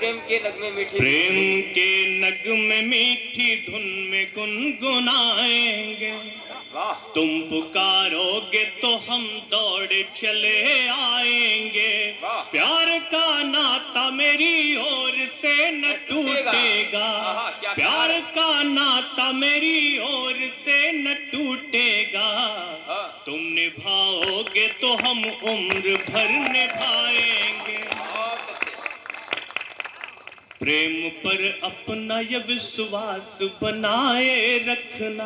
प्रेम के नगमे मीठी प्रेम के नगमे मीठी धुन में गुनगुनाएंगे। तुम पुकारोगे तो हम दौड़ चले आएंगे। प्यार का नाता मेरी ओर से न टूटेगा। प्यार का नाता मेरी ओर से न टूटेगा। तुम निभाओगे तो हम उम्र भर निभाएंगे। प्रेम पर अपना ये विश्वास बनाए रखना।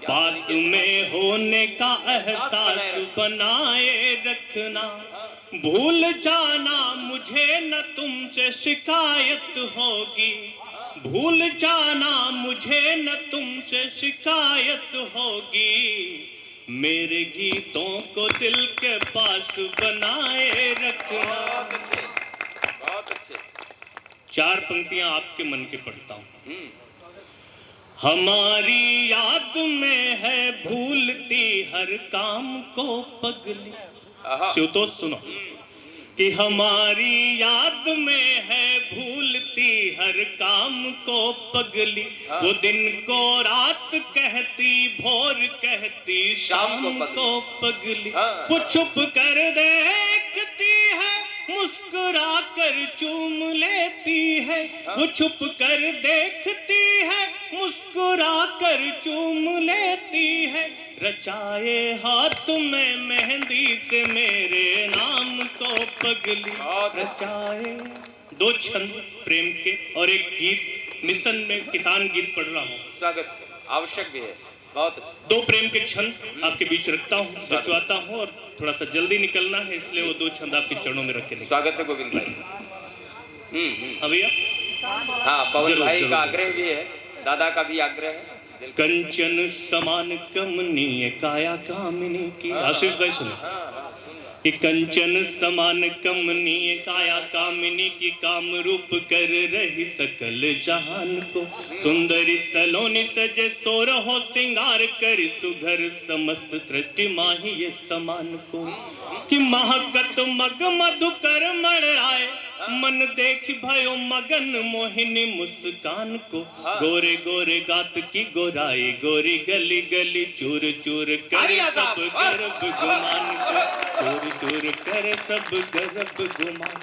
पास में होने का एहसास बनाए रखना। भूल जाना मुझे न तुमसे शिकायत होगी। भूल जाना मुझे न तुमसे शिकायत होगी। मेरे गीतों को दिल के पास बनाए रखना। बहुत अच्छे। 4 पंक्तियां आपके मन के पढ़ता हूं। हमारी याद में है भूलती हर काम को पगली। तो सुनो कि हमारी याद में है भूलती हर काम को पगली। वो दिन को रात कहती भोर कहती शाम को पगली। वो छुप कर देखती है मुस्कुरा कर चूम लेती है। वो छुप कर देखती है मुस्कुरा कर चूम लेती है। रचाए हाथ में मेहंदी से मेरे नाम को पगली। रचाए 2 छंद प्रेम के और एक गीत मिशन में किसान गीत पढ़ रहा हूँ। स्वागत आवश्यक भी है। बहुत अच्छा। 2 प्रेम के छंद आपके बीच रखता हूँ, रचवाता हूँ और थोड़ा सा जल्दी निकलना है इसलिए वो 2 छंद आपके चरणों में रखे। स्वागत है गोविंद भाई। हाँ भैया। हाँ पवन भाई का आग्रह भी है, दादा का भी आग्रह है। कंचन समान कमनीय काया कामिनी की। आशीष भाई सुनो कि कंचन समान कमनीय काया कामिनी की काम रूप कर रही सकल जहान को। सुंदरी सलोनी सजे सोर हो सिंगार कर सुघर समस्त सृष्टि माही ये समान को। कि महकत मग मधुकर मड़ाए मन देख भयो मगन मोहिनी मुस्कान को। गोरे गोरे गात की गोराई गोरी गली गली चूर चूर करे सब गर्भ गुमान को। चूर चूर करे सब गर्भ गुमान।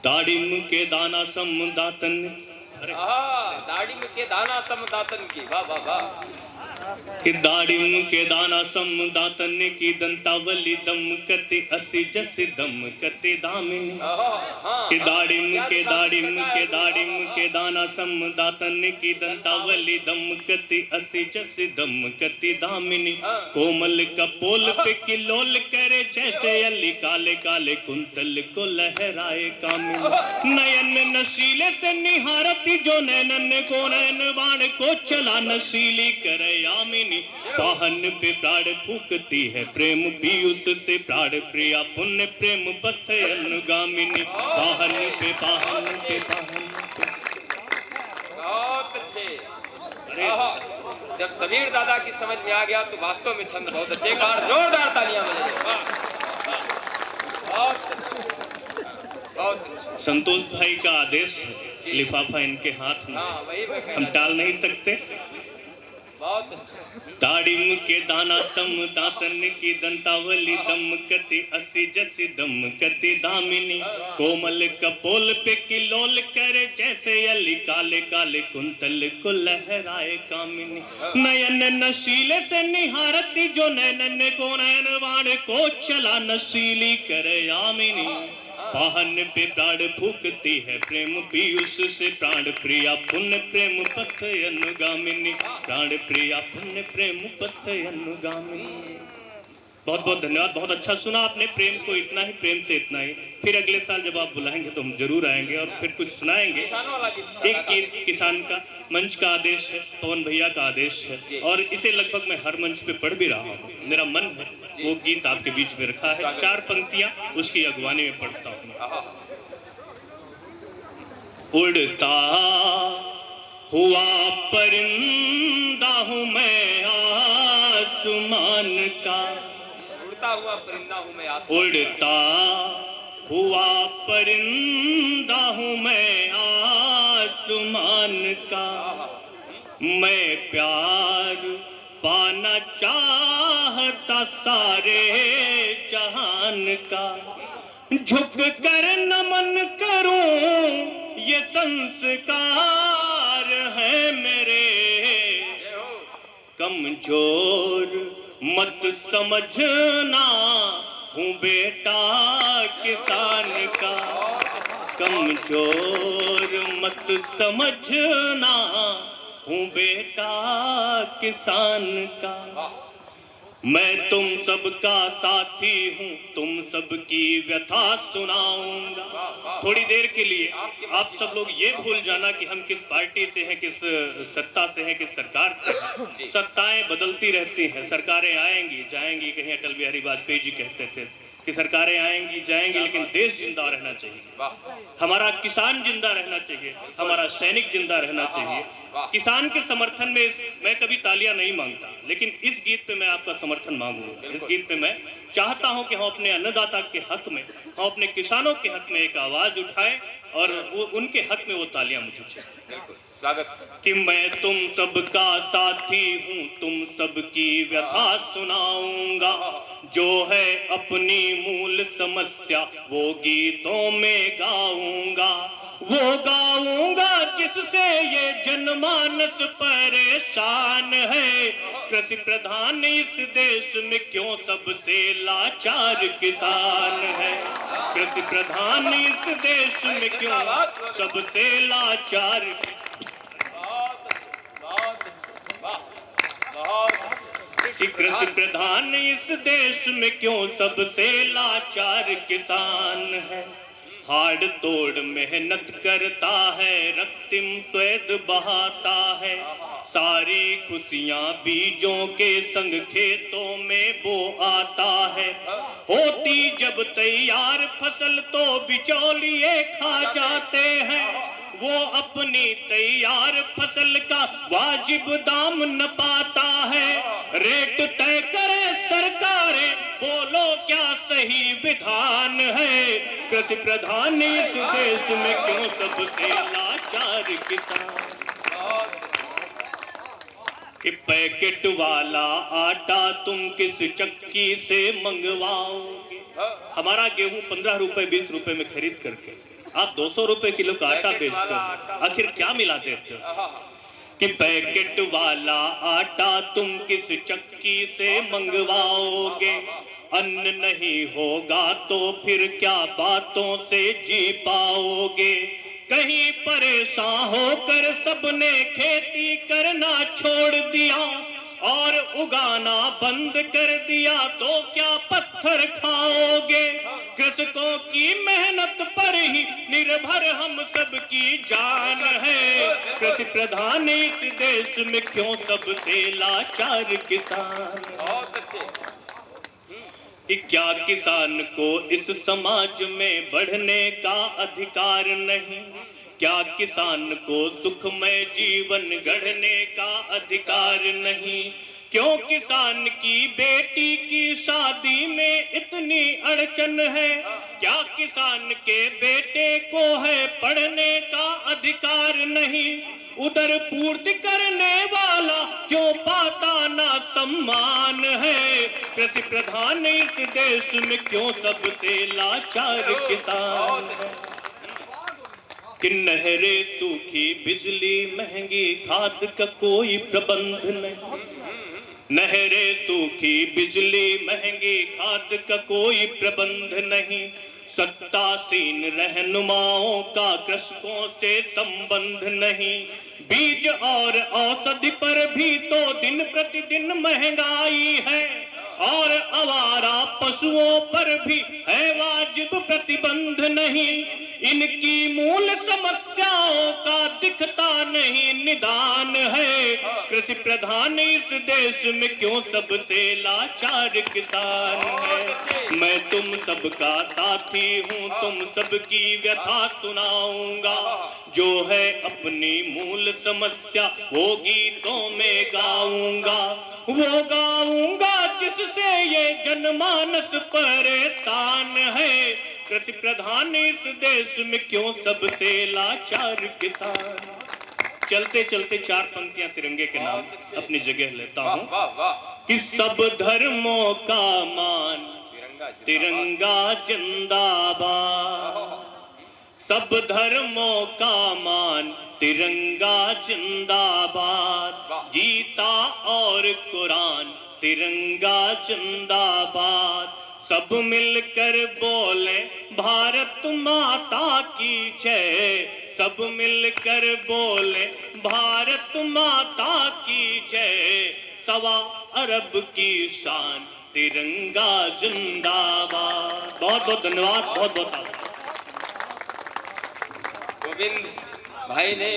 दाढ़ी के दाना सम दातन। दाढ़ी के दाना सम दातन की। वाह वाह वाह। कि दाढ़ी के दाना सम दातन की दंतावली दम कति असी जस दम कति दामिनी। कि दाढ़ी के दाना सम दातन की दंतावली दम कति असी जस दम कति दामिनी। कोमल कपोल पे किलोल करे जैसे अली काले काले कुंतल को लहराए कामिनी। नयन नशीले से निहारती जो नैनन को नैन बाण को चला नशीली करे यामिनी। पाहन पे प्राण फूकती है प्रेम पीयूष से प्राण प्रिया पुण्य प्रेम पथ अनुगामिनी। पाहन पे पाहन पे पाहन पे। बहुत अच्छे। जब समीर दादा की समझ में आ गया तो वास्तव में छंद बहुत अच्छे। जोरदार तालियां बजाइए। बहुत संतोष भाई का आदेश, लिफाफा इनके हाथ में, हम टाल नहीं सकते। दाढ़ी के दाना सम दातन की दंतावली दम कति असी जसी दम कति दामिनी। कोमल कपोल पे किलोल करे जैसे अली काले काले कुंतल को लहराए कामिनी। नयन नशीले से निहारती जो नैनन को नैन वाण को चला नशीली करे यामिनी। पाहन पे प्राण फूकती है प्रेम पीयूष से प्राण प्रिया पुण्य प्रेम पथ अनुगामिनी। प्राण प्रिया पुण्य प्रेम पथ अनुगामिनी। बहुत बहुत धन्यवाद। बहुत अच्छा सुना आपने प्रेम को। इतना ही प्रेम से इतना ही। फिर अगले साल जब आप बुलाएंगे तो हम जरूर आएंगे और फिर कुछ सुनाएंगे। एक गीत किसान का मंच का आदेश है, पवन भैया का आदेश है और इसे लगभग मैं हर मंच पे पढ़ भी रहा हूँ। मेरा मन है वो गीत आपके बीच में रखा है। 4 पंक्तियां उसकी अगवानी में पढ़ता हूँ। उड़ता हुआ परिंदा हूँ मैं आसमान का। उड़ता हुआ परिंदा हूँ मैं आसमान। उड़ता हुआ परिंदा हूँ मैं आसमान का, मैं प्यार पाना चाहता सारे जहान का, झुक कर नमन करूं ये संस्कार है मेरे, कमजोर मत समझना हूँ बेटा किसान का, कमजोर मत समझना हूँ बेटा किसान का। मैं तुम सबका साथी हूँ, तुम सबकी व्यथा सुनाऊंगा। थोड़ी देर के लिए आप सब लोग ये भूल जाना कि हम किस पार्टी से हैं, किस सत्ता से हैं, किस सरकार से हैं। सत्ताएं बदलती रहती हैं, सरकारें आएंगी जाएंगी। कहीं अटल बिहारी वाजपेयी जी कहते थे कि सरकारें आएंगी जाएंगी लेकिन देश जिंदा रहना चाहिए, हमारा किसान जिंदा रहना चाहिए, हमारा सैनिक जिंदा रहना चाहिए। किसान के समर्थन में मैं कभी तालियां नहीं मांगता, लेकिन इस गीत पे मैं आपका समर्थन मांगूंगा। इस गीत पे मैं चाहता हूं कि हम अपने अन्नदाता के हक में, हम अपने किसानों के हक में एक आवाज उठाएं और वो उनके हक में वो तालियां मुझे चाहिए। स्वागत कि मैं तुम सबका साथी हूँ, तुम सबकी व्यथा सुनाऊंगा, जो है अपनी मूल समस्या वो गीतों में गाऊंगा, वो गाऊंगा जिससे ये जनमानस परेशान है। कृषि प्रधान इस देश में क्यों सबसे लाचार किसान है, कृषि प्रधान इस देश में क्यों सबसे लाचार। कृषि प्रधान इस देश में क्यों सबसे लाचार किसान है। हाड़ तोड़ मेहनत करता है, रक्तिम स्वेद बहाता है, सारी खुशियां बीजों के संग खेतों में बो आता है। होती जब तैयार फसल तो बिचौलिए खा जाते हैं, वो अपनी तैयार फसल का वाजिब दाम न पाता है। रेट तय करे सरकारें, बोलो क्या सही विधान है। कृषि प्रधान इस देश में क्यों सबसे लाचार किसान। कि पैकेट वाला आटा तुम किस चक्की से मंगवाओगे। हमारा गेहूं 15 रुपए 20 रुपए में खरीद करके आप 200 रुपए किलो का आटा बेचते हो, आखिर क्या मिला देते हो। कि पैकेट वाला आटा तुम किस चक्की से मंगवाओगे, अन्न नहीं होगा तो फिर क्या बातों से जी पाओगे। कहीं परेशान होकर सबने खेती करना छोड़ दिया और उगाना बंद कर दिया तो क्या पत्थर खाओगे। कृषकों की मेहनत पर ही निर्भर हम सबकी जान है। कृषि प्रधान इस देश में क्यों सबसे लाचार किसान। बहुत अच्छे। क्या किसान को इस समाज में बढ़ने का अधिकार नहीं, क्या किसान को सुखमय जीवन गढ़ने का अधिकार नहीं। क्यों किसान की बेटी की शादी में इतनी अड़चन है, क्या किसान के बेटे को है पढ़ने का अधिकार नहीं। उधर पूर्ति करने वाला क्यों पाता ना सम्मान है। कृषि प्रधान इस देश में क्यों सबसे लाचार किसान है। कि नहरें सूखी, बिजली महंगी, खाद का कोई प्रबंध नहीं। नहरें सूखी, बिजली महंगी, खाद का कोई प्रबंध नहीं। सत्तासीन रहनुमाओं का कृषकों से संबंध नहीं। बीज और औषधि पर भी तो दिन प्रतिदिन महंगाई है और आवारा पशुओं पर भी है वाजिब प्रतिबंध नहीं। इनकी मूल समस्याओं का दिखता नहीं निदान है। कृषि प्रधान इस देश में क्यों सबसे लाचार किसान है। मैं तुम सबका साथी हूँ, तुम सबकी व्यथा सुनाऊंगा, जो है अपनी मूल समस्या वो गीतों में गाऊंगा। वो गाऊंगा जिससे ये जनमानस परेशान है। कृषि प्रधान इस देश में क्यों सबसे लाचार किसान। चलते चलते चार पंक्तियां तिरंगे के नाम अपनी जगह लेता वाह हूं वाह वाह। कि सब धर्मों का मान तिरंगा तिरंगा जिंदाबाद, सब धर्मों का मान तिरंगा जिंदाबाद, गीता और कुरान तिरंगा जिंदाबाद, सब मिलकर बोले भारत माता की जय, सब मिलकर बोले भारत माता की जय, 1.25 अरब की शान तिरंगा जिंदाबाद। बहुत बहुत धन्यवाद, बहुत बहुत आभार। गोविंद भाई ने